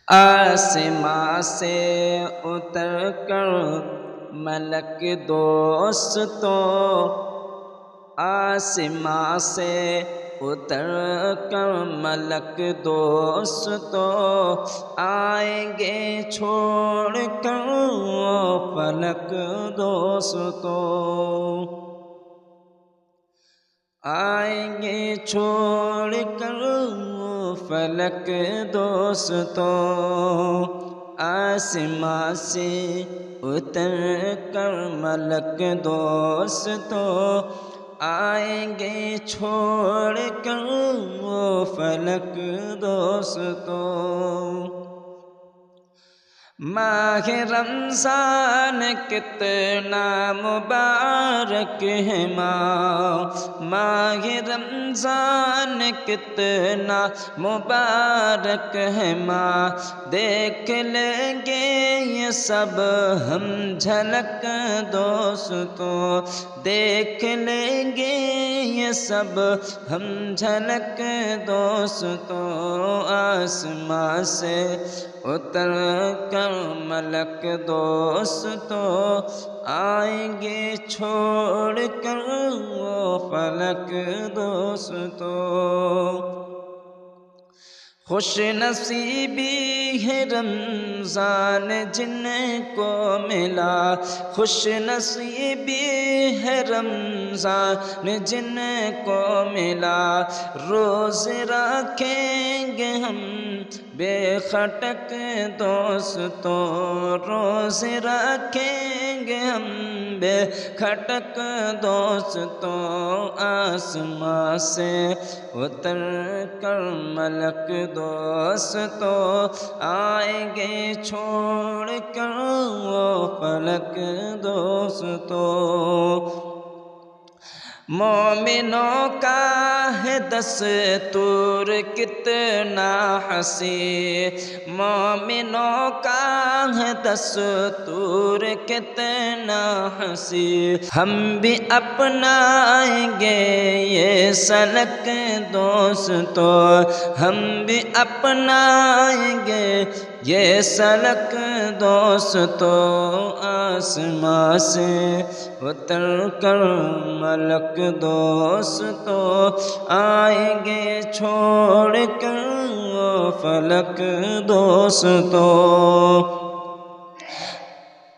آسماں سے اتر کر ملک دوستو، آسماں سے اتر کر ملک دوستو، آئیں گے چھوڑ کر فلک دوستو، آئیں گے چھوڑ کر فلک دوستو، آسماں سے اتر کر ملک دوستو، آئیں گے چھوڑ کر فلک دوستو۔ ماہ رمضان کتنا مبارک ہے ماہ رمضان کتنا مبارک ہے دیکھ لیں گے یہ سب ہم جھلک دوستو، دیکھ لیں گے یہ سب ہم جھلک دوستو، آسماں سے اتر کر ملک دوستو، آئیں گے چھوڑ کر وہ فلک دوستو۔ خوش نصیبی ہے رمضان جن کو ملا، خوش نصیبی ہے رمضان جن کو ملا، روز رکھیں گے ہم بے خٹک دوستو، روز رکھیں گے ہم بے کھٹک دوستو، آسماں سے اتر کر ملک دوستو، آئیں گے چھوڑ کر وہ فلک دوستو۔ مومنوں کا ہے دستور کتنا حسین، مومنوں کا ہے دستور کتنا حسین، ہم بھی اپنائیں گے یہ سلک دوستو، ہم بھی اپنائیں گے یہ سلک دوستو، آسماں سے اتر کر ملک دوستو، آئیں گے چھوڑ کر وہ فلک دوستو،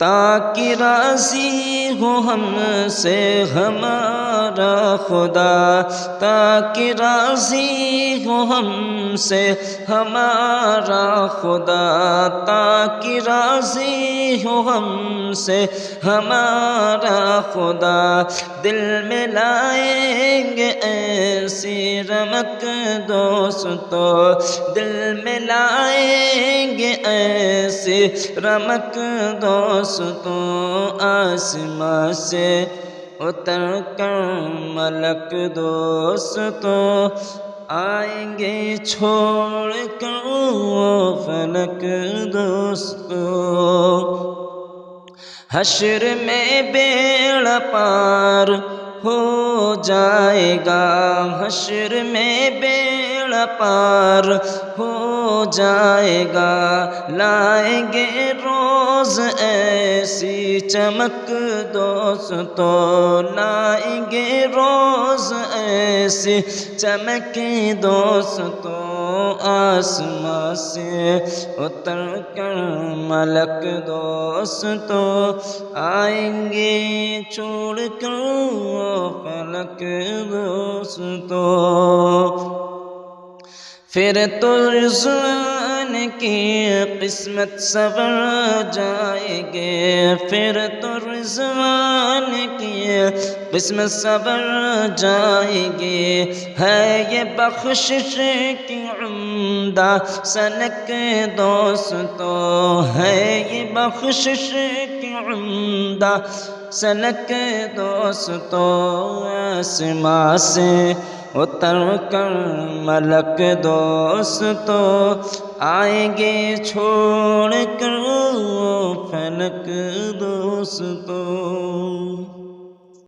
تاکہ راضی ہو ہم سے ہمارا خدا، تاکہ راضی ہو ہم سے ہمارا خدا، تاکہ راضی ہو ہم سے ہمارا خدا، دل میں لائیں گے ایسی رمق دوستو، دل میں لائیں گے ایسی رمق دوستو، آسماں سے اتر کر ملک دوستو، آئیں گے چھوڑ کر وہ فلک دوستو، حشر میں بیڑا پار ہو جائے گا، حشر میں بیڑا پار ہو جائے گا، لائیں گے روز ایسی چمک دوستو، لائیں گے روز ایسی چمک دوستو، آسماں سے اتر کر ملک دوستو، آئیں گے چھوڑ کر وہ فلک دوستو، پھر تو رضوان کی قسمت سنور جائے گے، پھر تو رضوان کی قسمت سنور جائے گی، ہے یہ بخشش کی عمدہ سلک دوستو، ہے یہ بخشش کی عمدہ سلک دوستو، آسماں سے اتر کر ملک دوستو، آئیں گے چھوڑ کر وہ فلک دوستو۔